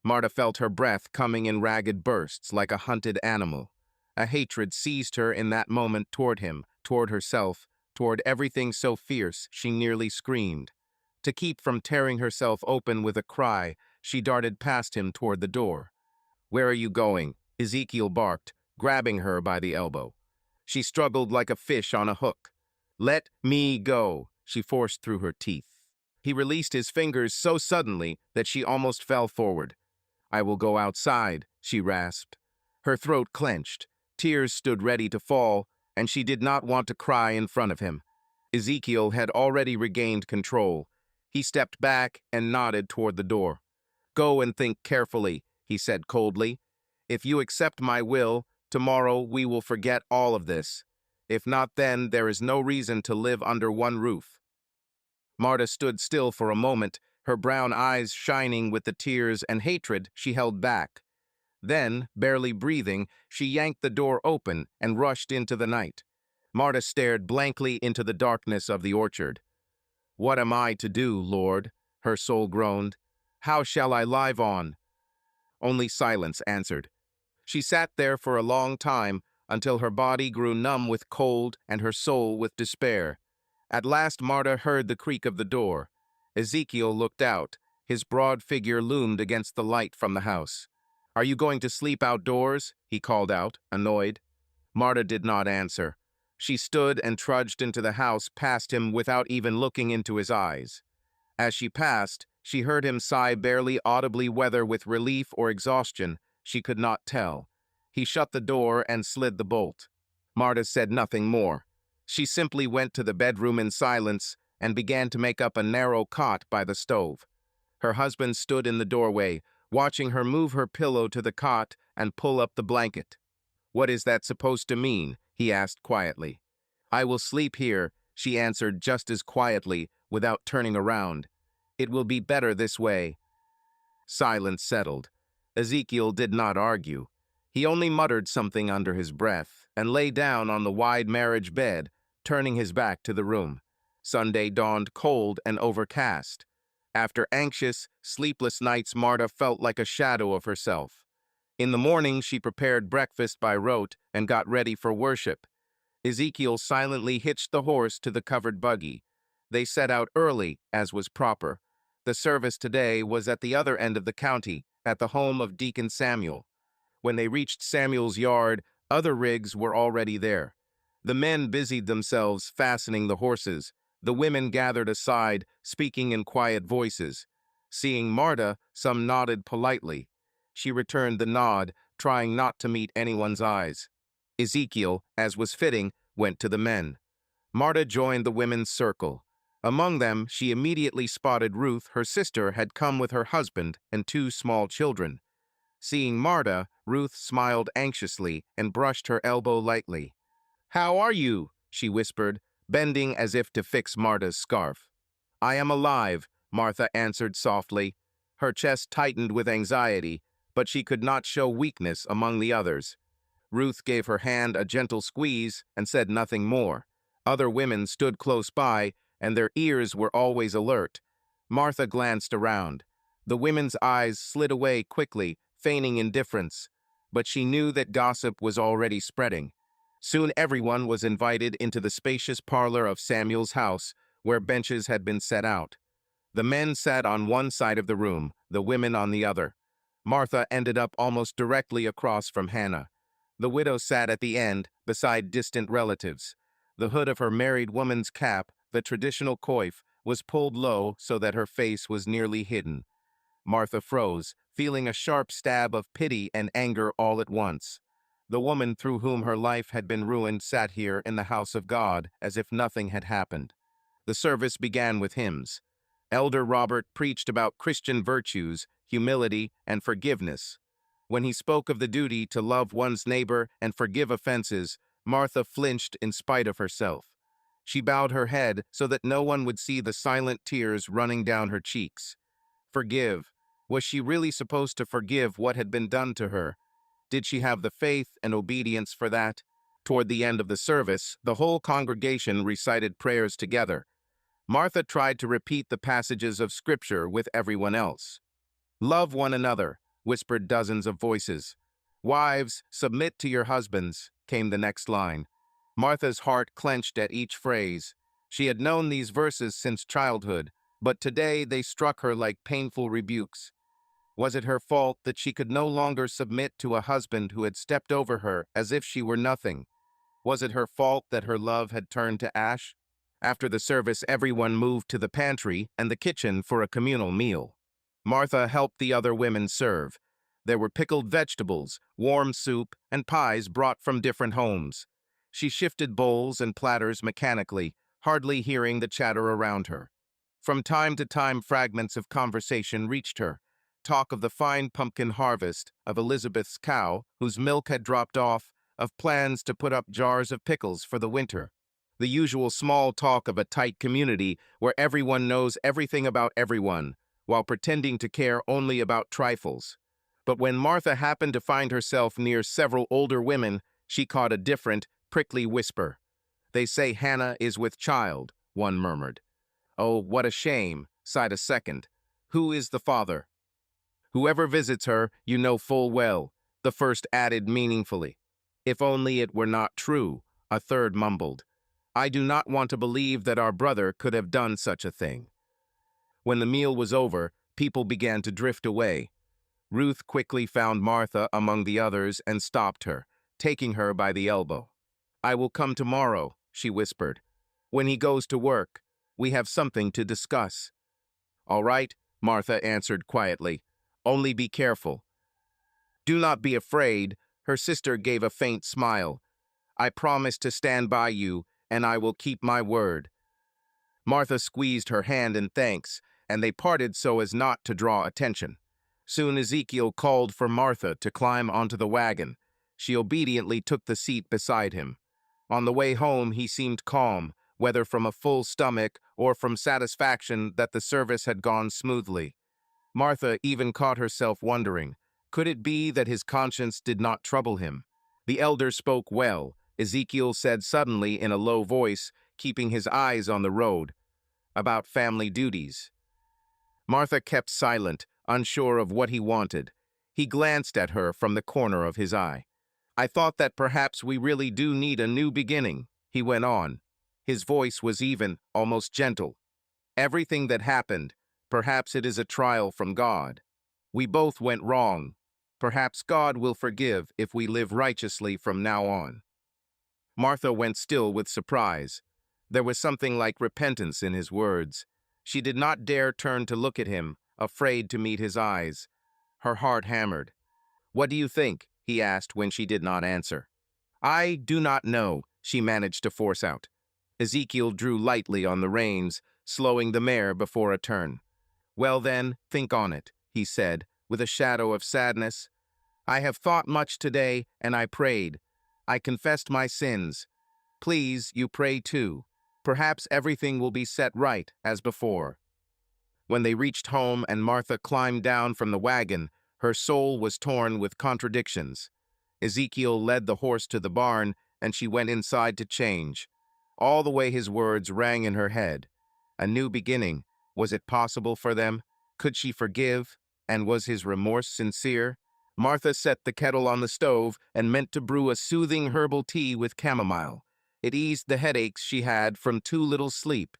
Marta felt her breath coming in ragged bursts like a hunted animal. A hatred seized her in that moment toward him, toward herself, toward everything so fierce she nearly screamed. To keep from tearing herself open with a cry, she darted past him toward the door. "Where are you going?" Ezekiel barked, grabbing her by the elbow. She struggled like a fish on a hook. "Let me go," she forced through her teeth. He released his fingers so suddenly that she almost fell forward. "I will go outside," she rasped. Her throat clenched. Tears stood ready to fall, and she did not want to cry in front of him. Ezekiel had already regained control. He stepped back and nodded toward the door. "Go and think carefully," he said coldly. "If you accept my will, tomorrow we will forget all of this. If not, then there is no reason to live under one roof." Marta stood still for a moment, her brown eyes shining with the tears and hatred she held back. Then, barely breathing, she yanked the door open and rushed into the night. Marta stared blankly into the darkness of the orchard. "What am I to do, Lord?" her soul groaned. "How shall I live on?" Only silence answered. She sat there for a long time until her body grew numb with cold and her soul with despair. At last Marta heard the creak of the door. Ezekiel looked out. His broad figure loomed against the light from the house. "Are you going to sleep outdoors?" he called out, annoyed. Marta did not answer. She stood and trudged into the house past him without even looking into his eyes. As she passed, she heard him sigh barely audibly, whether with relief or exhaustion, she could not tell. He shut the door and slid the bolt. Marta said nothing more. She simply went to the bedroom in silence and began to make up a narrow cot by the stove. Her husband stood in the doorway, watching her move her pillow to the cot and pull up the blanket. "What is that supposed to mean?" he asked quietly. "I will sleep here," she answered just as quietly, without turning around. "It will be better this way." Silence settled. Ezekiel did not argue. He only muttered something under his breath and lay down on the wide marriage bed, turning his back to the room. Sunday dawned cold and overcast. After anxious, sleepless nights, Marta felt like a shadow of herself. In the morning, she prepared breakfast by rote and got ready for worship. Ezekiel silently hitched the horse to the covered buggy. They set out early, as was proper. The service today was at the other end of the county, at the home of Deacon Samuel. When they reached Samuel's yard, other rigs were already there. The men busied themselves fastening the horses. The women gathered aside, speaking in quiet voices. Seeing Marta, some nodded politely. She returned the nod, trying not to meet anyone's eyes. Ezekiel, as was fitting, went to the men. Marta joined the women's circle. Among them, she immediately spotted Ruth. Her sister had come with her husband and 2 small children. Seeing Marta, Ruth smiled anxiously and brushed her elbow lightly. "How are you?" she whispered, bending as if to fix Marta's scarf. "I am alive," Martha answered softly. Her chest tightened with anxiety, but she could not show weakness among the others. Ruth gave her hand a gentle squeeze and said nothing more. Other women stood close by, and their ears were always alert. Martha glanced around. The women's eyes slid away quickly, feigning indifference, but she knew that gossip was already spreading. Soon everyone was invited into the spacious parlor of Samuel's house, where benches had been set out. The men sat on one side of the room, the women on the other. Martha ended up almost directly across from Hannah. The widow sat at the end, beside distant relatives. The hood of her married woman's cap, the traditional coif, was pulled low so that her face was nearly hidden. Martha froze, feeling a sharp stab of pity and anger all at once. The woman through whom her life had been ruined sat here in the house of God as if nothing had happened. The service began with hymns. Elder Robert preached about Christian virtues, humility, and forgiveness. When he spoke of the duty to love one's neighbor and forgive offenses, Martha flinched in spite of herself. She bowed her head so that no one would see the silent tears running down her cheeks. Forgive. Was she really supposed to forgive what had been done to her? Did she have the faith and obedience for that? Toward the end of the service, the whole congregation recited prayers together. Martha tried to repeat the passages of Scripture with everyone else. "Love one another," whispered dozens of voices. "Wives, submit to your husbands," came the next line. Martha's heart clenched at each phrase. She had known these verses since childhood, but today they struck her like painful rebukes. Was it her fault that she could no longer submit to a husband who had stepped over her as if she were nothing? Was it her fault that her love had turned to ash? After the service, everyone moved to the pantry and the kitchen for a communal meal. Martha helped the other women serve. There were pickled vegetables, warm soup, and pies brought from different homes. She shifted bowls and platters mechanically, hardly hearing the chatter around her. From time to time, fragments of conversation reached her. Talk of the fine pumpkin harvest, of Elizabeth's cow, whose milk had dropped off, of plans to put up jars of pickles for the winter. The usual small talk of a tight community where everyone knows everything about everyone, while pretending to care only about trifles. But when Martha happened to find herself near several older women, she caught a different, prickly whisper. "They say Hannah is with child," one murmured. "Oh, what a shame," sighed a second. "Who is the father?" "Whoever visits her, you know full well," the first added meaningfully. "If only it were not true," a third mumbled. "I do not want to believe that our brother could have done such a thing." When the meal was over, people began to drift away. Ruth quickly found Martha among the others and stopped her, taking her by the elbow. "I will come tomorrow," she whispered. "When he goes to work, we have something to discuss." "All right," Martha answered quietly. "Only be careful." "Do not be afraid," her sister gave a faint smile. "I promise to stand by you, and I will keep my word." Martha squeezed her hand in thanks, and they parted so as not to draw attention. Soon Ezekiel called for Martha to climb onto the wagon. She obediently took the seat beside him. On the way home, he seemed calm, whether from a full stomach or from satisfaction that the service had gone smoothly. Martha even caught herself wondering, could it be that his conscience did not trouble him? The elder spoke well, Ezekiel said suddenly in a low voice, keeping his eyes on the road, about family duties. Martha kept silent, unsure of what he wanted. He glanced at her from the corner of his eye. "I thought that perhaps we really do need a new beginning," he went on. His voice was even, almost gentle. "Everything that happened, perhaps it is a trial from God. We both went wrong. Perhaps God will forgive if we live righteously from now on." Martha went still with surprise. There was something like repentance in his words. She did not dare turn to look at him, afraid to meet his eyes. Her heart hammered. "What do you think?" he asked when she did not answer. "I do not know," she managed to force out. Ezekiel drew lightly on the reins, slowing the mare before a turn. "Well then, think on it," he said, with a shadow of sadness. "I have thought much today, and I prayed. I confessed my sins. Please, you pray too. Perhaps everything will be set right as before." When they reached home and Martha climbed down from the wagon, her soul was torn with contradictions. Ezekiel led the horse to the barn, and she went inside to change. All the way his words rang in her head. A new beginning. Was it possible for them? Could she forgive? And was his remorse sincere? Martha set the kettle on the stove and meant to brew a soothing herbal tea with chamomile. It eased the headaches she had from too little sleep.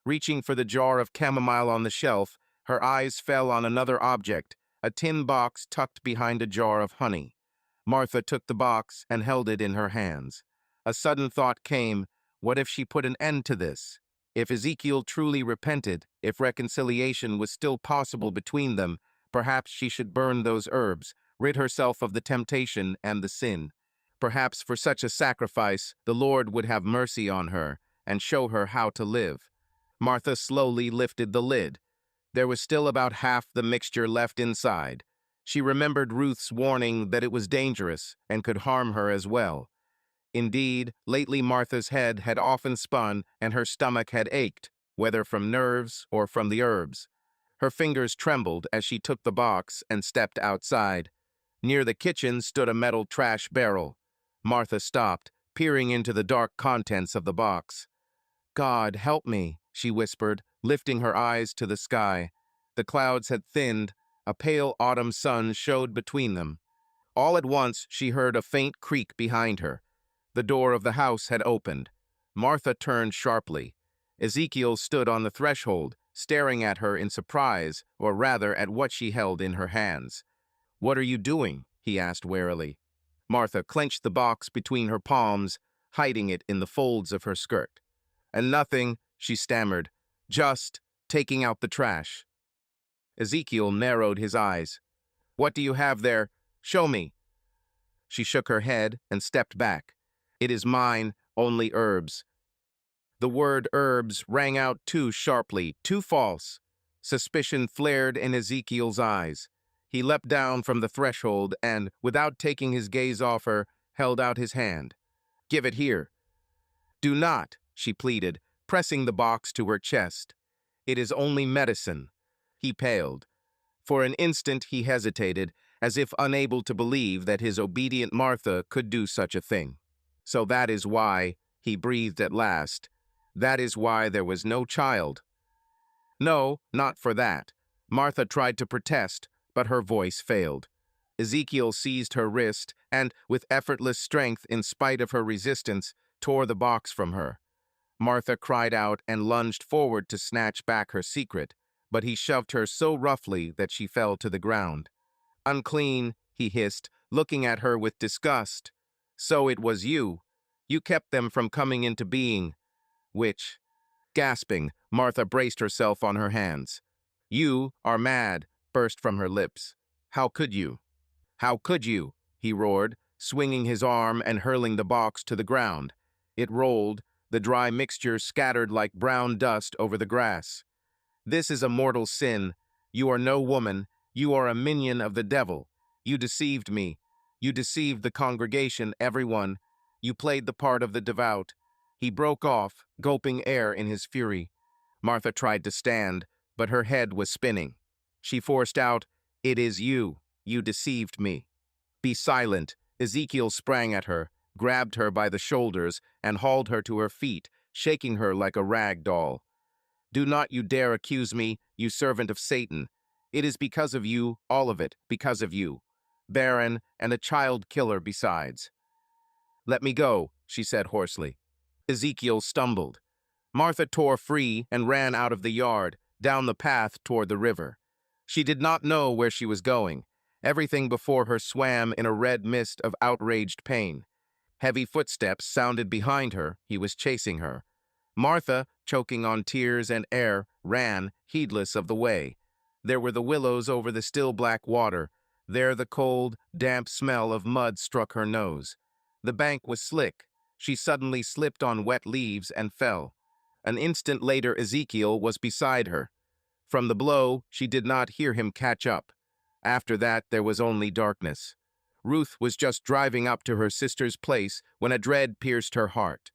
Reaching for the jar of chamomile on the shelf, her eyes fell on another object, a tin box tucked behind a jar of honey. Martha took the box and held it in her hands. A sudden thought came, what if she put an end to this? If Ezekiel truly repented, if reconciliation was still possible between them, perhaps she should burn those herbs, rid herself of the temptation and the sin. Perhaps for such a sacrifice, the Lord would have mercy on her and show her how to live. Martha slowly lifted the lid. There was still about half the mixture left inside. She remembered Ruth's warning that it was dangerous and could harm her as well. Indeed, lately Martha's head had often spun and her stomach had ached, whether from nerves or from the herbs. Her fingers trembled as she took the box and stepped outside. Near the kitchen stood a metal trash barrel. Martha stopped, peering into the dark contents of the box. "God, help me," she whispered, lifting her eyes to the sky. The clouds had thinned. A pale autumn sun showed between them. All at once she heard a faint creak behind her. The door of the house had opened. Martha turned sharply. Ezekiel stood on the threshold, staring at her in surprise, or rather at what she held in her hands. "What are you doing?" he asked warily. Martha clenched the box between her palms, hiding it in the folds of her skirt. "And nothing," she stammered, "just taking out the trash." Ezekiel narrowed his eyes. "What do you have there? Show me." She shook her head and stepped back. "It is mine, only herbs." The word herbs rang out too sharply, too false. Suspicion flared in Ezekiel's eyes. He leapt down from the threshold and, without taking his gaze off her, held out his hand. "Give it here." "Do not," she pleaded, pressing the box to her chest. "It is only medicine." he paled. For an instant he hesitated, as if unable to believe that his obedient Martha could do such a thing. So that is why, he breathed at last, that is why there was no child. No, not for that. Martha tried to protest, but her voice failed. Ezekiel seized her wrist and, with effortless strength in spite of her resistance, tore the box from her. Martha cried out and lunged forward to snatch back her secret, but he shoved her so roughly that she fell to the ground. Unclean, he hissed, looking at her with disgust. So it was you. You kept them from coming into being. Which? Gasping, Martha braced herself on her hands. You are mad, burst from her lips. How could you? How could you? He roared, swinging his arm and hurling the box to the ground. It rolled, the dry mixture scattered like brown dust over the grass. This is a mortal sin. You are no woman. You are a minion of the devil. You deceived me. You deceived the congregation, everyone. You played the part of the devout. He broke off, gulping air in his fury. Martha tried to stand, but her head was spinning. She forced out, "It is you. You deceived me." "Be silent." Ezekiel sprang at her, grabbed her by the shoulders, and hauled her to her feet, shaking her like a rag doll. "Do not you dare accuse me, you servant of Satan. It is because of you, all of it, because of you. Barren, and a child killer besides." "Let me go," she said hoarsely. Ezekiel stumbled. Martha tore free and ran out of the yard, down the path toward the river. She did not know where she was going. Everything before her swam in a red mist of outraged pain. Heavy footsteps sounded behind her. He was chasing her. Martha, choking on tears and air, ran, heedless of the way. There were the willows over the still black water. There the cold, damp smell of mud struck her nose. The bank was slick. She suddenly slipped on wet leaves and fell. An instant later Ezekiel was beside her. From the blow, she did not hear him catch up. After that, there was only darkness. Ruth was just driving up to her sister's place when a dread pierced her heart.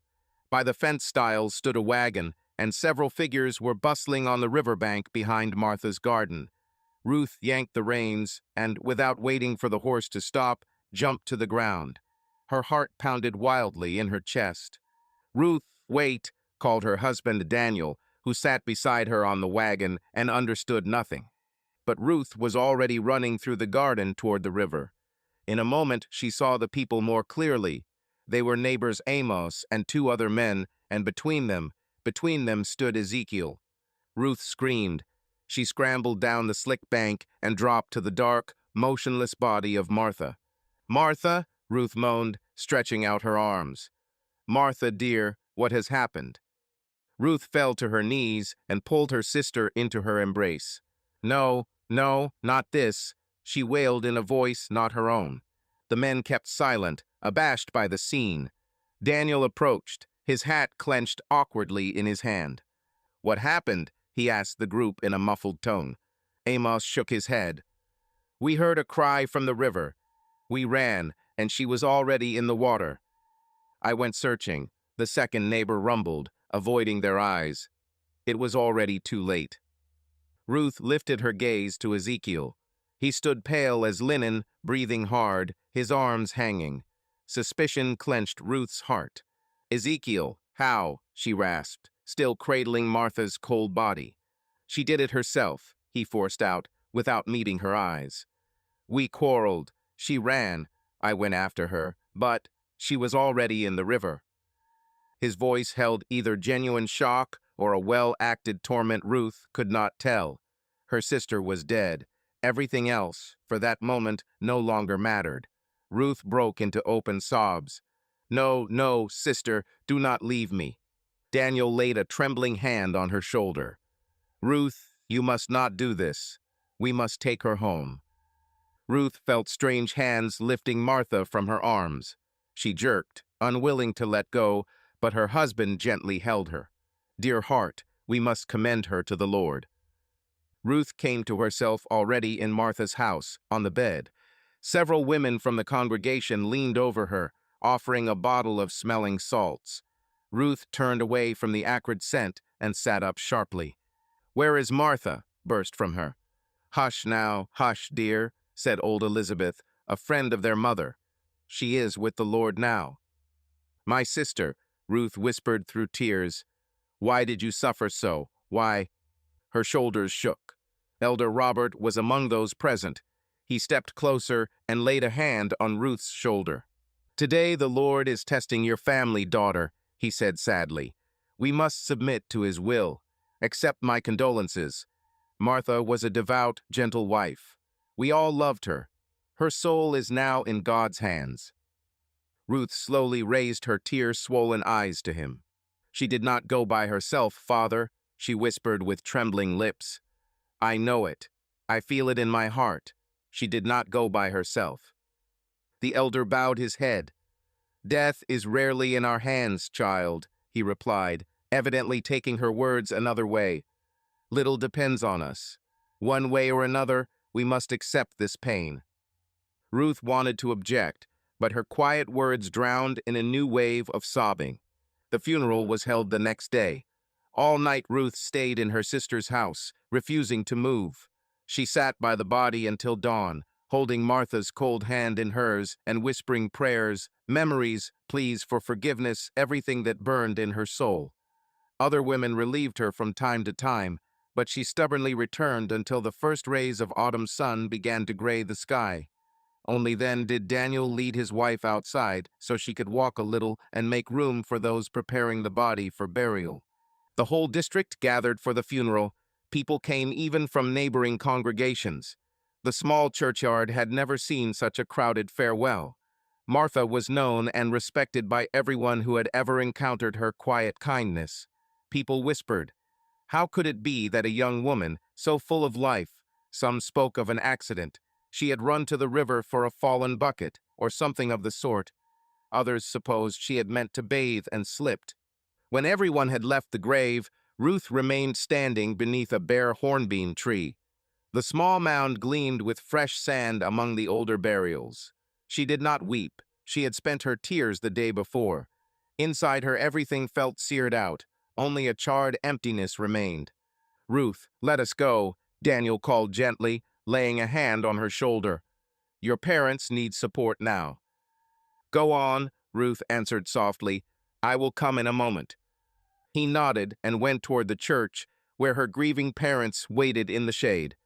By the fence stiles stood a wagon, and several figures were bustling on the riverbank behind Martha's garden. Ruth yanked the reins and, without waiting for the horse to stop, jumped to the ground. Her heart pounded wildly in her chest. "Ruth, wait," called her husband Daniel, who sat beside her on the wagon and understood nothing. But Ruth was already running through the garden toward the river. In a moment, she saw the people more clearly. They were neighbors Amos and two other men, and between them stood Ezekiel. Ruth screamed. She scrambled down the slick bank and dropped to the dark, motionless body of Martha. "Martha," Ruth moaned, stretching out her arms. "Martha, dear, what has happened?" Ruth fell to her knees and pulled her sister into her embrace. "No, no, not this," she wailed in a voice not her own. The men kept silent, abashed by the scene. Daniel approached, his hat clenched awkwardly in his hand. "What happened?" he asked the group in a muffled tone. Amos shook his head. "We heard a cry from the river. We ran, and she was already in the water. I went searching," the second neighbor rumbled, avoiding their eyes. It was already too late. Ruth lifted her gaze to Ezekiel. He stood pale as linen, breathing hard, his arms hanging. Suspicion clenched Ruth's heart. "Ezekiel, how?" she rasped, still cradling Martha's cold body. "She did it herself," he forced out, without meeting her eyes. "We quarreled. She ran. I went after her, but she was already in the river." His voice held either genuine shock or a well-acted torment. Ruth could not tell. Her sister was dead. Everything else, for that moment, no longer mattered. Ruth broke into open sobs. "No, no, sister, do not leave me." Daniel laid a trembling hand on her shoulder. "Ruth, you must not do this. We must take her home." Ruth felt strange hands lifting Martha from her arms. She jerked, unwilling to let go, but her husband gently held her. "Dear heart, we must commend her to the Lord." Ruth came to herself already in Martha's house, on the bed. Several women from the congregation leaned over her, offering a bottle of smelling salts. Ruth turned away from the acrid scent and sat up sharply. "Where is Martha?" burst from her. "Hush now, hush, dear," said old Elizabeth, a friend of their mother. "She is with the Lord now." "My sister," Ruth whispered through tears, "why did you suffer so? Why?" Her shoulders shook. Elder Robert was among those present. He stepped closer and laid a hand on Ruth's shoulder. "Today the Lord is testing your family, daughter," he said sadly. "We must submit to his will. Accept my condolences. Martha was a devout, gentle wife. We all loved her. Her soul is now in God's hands." Ruth slowly raised her tear-swollen eyes to him. "She did not go by herself, Father," she whispered with trembling lips. "I know it. I feel it in my heart. She did not go by herself." The elder bowed his head. "Death is rarely in our hands, child," he replied, evidently taking her words another way. "Little depends on us. One way or another, we must accept this pain." Ruth wanted to object, but her quiet words drowned in a new wave of sobbing. The funeral was held the next day. All night Ruth stayed in her sister's house, refusing to move. She sat by the body until dawn, holding Martha's cold hand in hers and whispering prayers, memories, pleas for forgiveness, everything that burned in her soul. Other women relieved her from time to time, but she stubbornly returned until the first rays of autumn sun began to gray the sky. Only then did Daniel lead his wife outside so she could walk a little and make room for those preparing the body for burial. The whole district gathered for the funeral. People came even from neighboring congregations. The small churchyard had never seen such a crowded farewell. Martha was known and respected by everyone who had ever encountered her quiet kindness. People whispered, "How could it be that a young woman, so full of life?" Some spoke of an accident. She had run to the river for a fallen bucket, or something of the sort. Others supposed she had meant to bathe and slipped. When everyone had left the grave, Ruth remained standing beneath a bare hornbeam tree. The small mound gleamed with fresh sand among the older burials. She did not weep. She had spent her tears the day before. Inside her everything felt seared out. Only a charred emptiness remained. "Ruth, let us go," Daniel called gently, laying a hand on her shoulder. "Your parents need support now." "Go on," Ruth answered softly. "I will come in a moment." He nodded and went toward the church, where her grieving parents waited in the shade.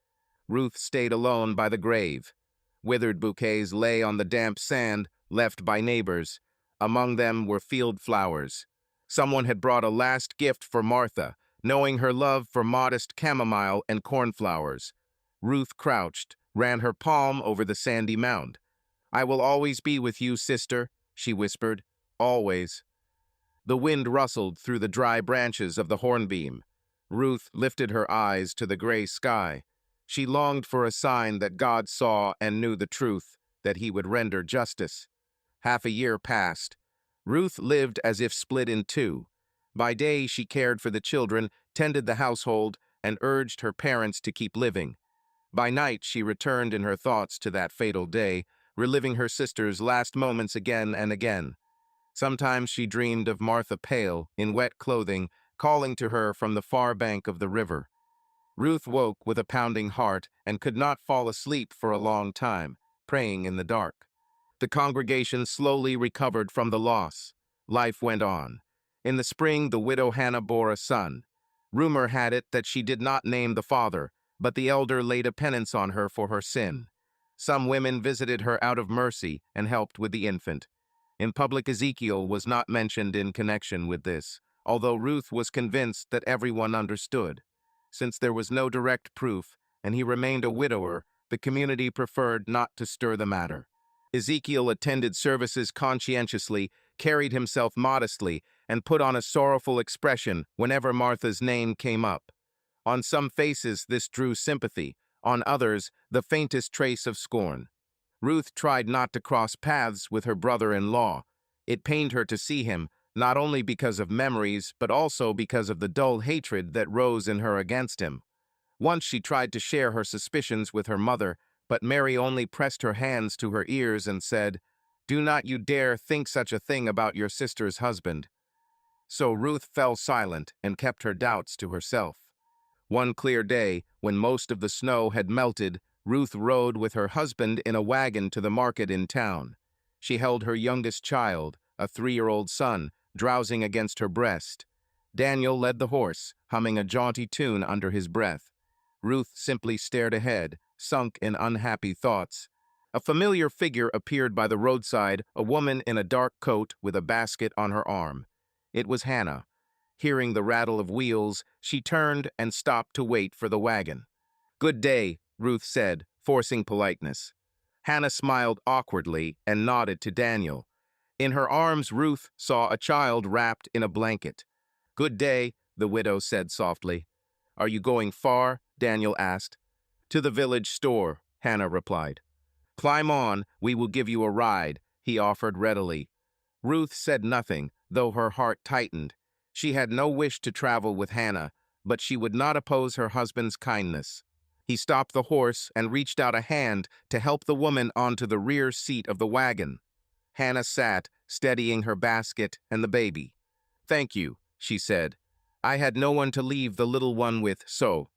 Ruth stayed alone by the grave. Withered bouquets lay on the damp sand left by neighbors. Among them were field flowers. Someone had brought a last gift for Martha, knowing her love for modest chamomile and cornflowers. Ruth crouched, ran her palm over the sandy mound. "I will always be with you, sister," she whispered. "Always." The wind rustled through the dry branches of the hornbeam. Ruth lifted her eyes to the gray sky. She longed for a sign that God saw and knew the truth, that he would render justice. Half a year passed. Ruth lived as if split in two. By day she cared for the children, tended the household, and urged her parents to keep living. By night she returned in her thoughts to that fatal day, reliving her sister's last moments again and again. Sometimes she dreamed of Martha pale, in wet clothing, calling to her from the far bank of the river. Ruth woke with a pounding heart and could not fall asleep for a long time, praying in the dark. The congregation slowly recovered from the loss. Life went on. In the spring, the widow Hannah bore a son. Rumor had it that she did not name the father, but the elder laid a penance on her for her sin. Some women visited her out of mercy and helped with the infant. In public, Ezekiel was not mentioned in connection with this, although Ruth was convinced that everyone understood. Since there was no direct proof, and he remained a widower, the community preferred not to stir the matter. Ezekiel attended services conscientiously, carried himself modestly, and put on a sorrowful expression whenever Martha's name came up. On some faces this drew sympathy, on others the faintest trace of scorn. Ruth tried not to cross paths with her brother-in-law. It pained her to see him, not only because of memories, but also because of the dull hatred that rose in her against him. Once she tried to share her suspicions with her mother, but Mary only pressed her hands to her ears and said, "Do not you dare think such a thing about your sister's husband." So Ruth fell silent and kept her doubts to herself. One clear day, when most of the snow had melted, Ruth rode with her husband in a wagon to the market in town. She held her youngest child, a 3-year-old son, drowsing against her breast. Daniel led the horse, humming a jaunty tune under his breath. Ruth simply stared ahead, sunk in unhappy thoughts. A familiar figure appeared by the roadside, a woman in a dark coat with a basket on her arm. It was Hannah. Hearing the rattle of wheels, she turned and stopped to wait for the wagon. "Good day," Ruth said, forcing politeness. Hannah smiled awkwardly and nodded to Daniel. In her arms, Ruth saw a child wrapped in a blanket. "Good day," the widow said softly. "Are you going far?" Daniel asked. "To the village store," Hannah replied. "Climb on, we will give you a ride," he offered readily. Ruth said nothing, though her heart tightened. She had no wish to travel with Hannah, but she would not oppose her husband's kindness. He stopped the horse and reached out a hand to help the woman onto the rear seat of the wagon. Hannah sat, steadying her basket and the baby. "Thank you," she said. "I had no one to leave the little one with, so."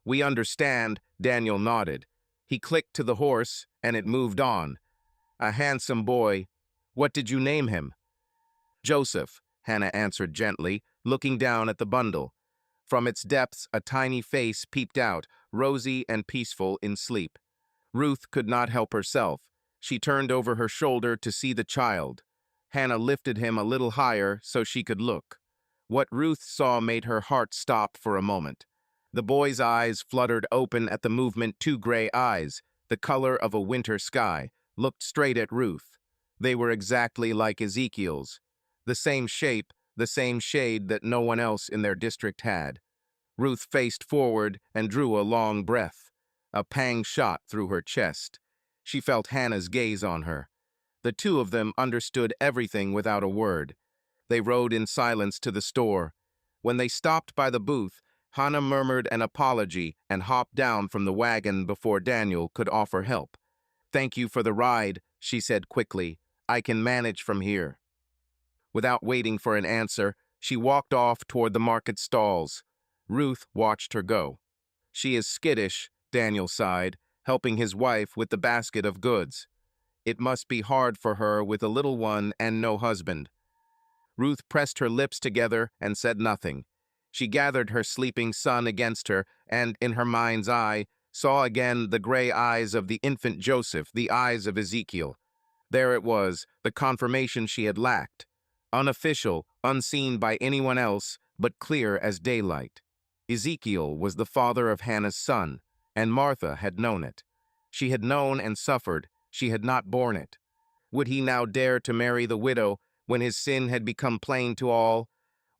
"We understand," Daniel nodded. He clicked to the horse, and it moved on. "A handsome boy. What did you name him?" "Joseph," Hannah answered gently, looking down at the bundle. From its depths, a tiny face peeped out, rosy and peaceful in sleep. Ruth could not help herself. She turned over her shoulder to see the child. Hannah lifted him a little higher so she could look. What Ruth saw made her heart stop for a moment. The boy's eyes fluttered open at the movement. Two gray eyes, the color of a winter sky, looked straight at Ruth. They were exactly like Ezekiel's. The same shape, the same shade that no one else in their district had. Ruth faced forward and drew a long breath. A pang shot through her chest. She felt Hannah's gaze on her. The two of them understood everything without a word. They rode in silence to the store. When they stopped by the booth, Hannah murmured an apology and hopped down from the wagon before Daniel could offer help. "Thank you for the ride," she said quickly. "I can manage from here." Without waiting for an answer, she walked off toward the market stalls. Ruth watched her go. "She is skittish," Daniel sighed, helping his wife with the basket of goods. "It must be hard for her with a little one and no husband." Ruth pressed her lips together and said nothing. She gathered her sleeping son against her and, in her mind's eye, saw again the gray eyes of the infant Joseph, the eyes of Ezekiel. There it was, the confirmation she had lacked. Unofficial, unseen by anyone else, but clear as daylight. Ezekiel was the father of Hannah's son, and Martha had known it. She had known and suffered. She had not borne it. Would he now dare to marry the widow when his sin had become plain to all?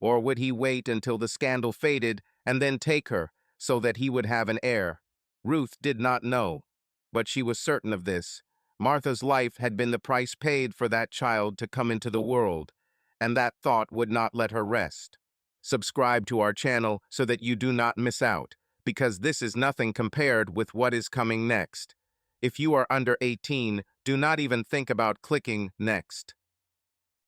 Or would he wait until the scandal faded and then take her so that he would have an heir? Ruth did not know, but she was certain of this. Martha's life had been the price paid for that child to come into the world, and that thought would not let her rest. Subscribe to our channel so that you do not miss out, because this is nothing compared with what is coming next. If you are under 18, do not even think about clicking next.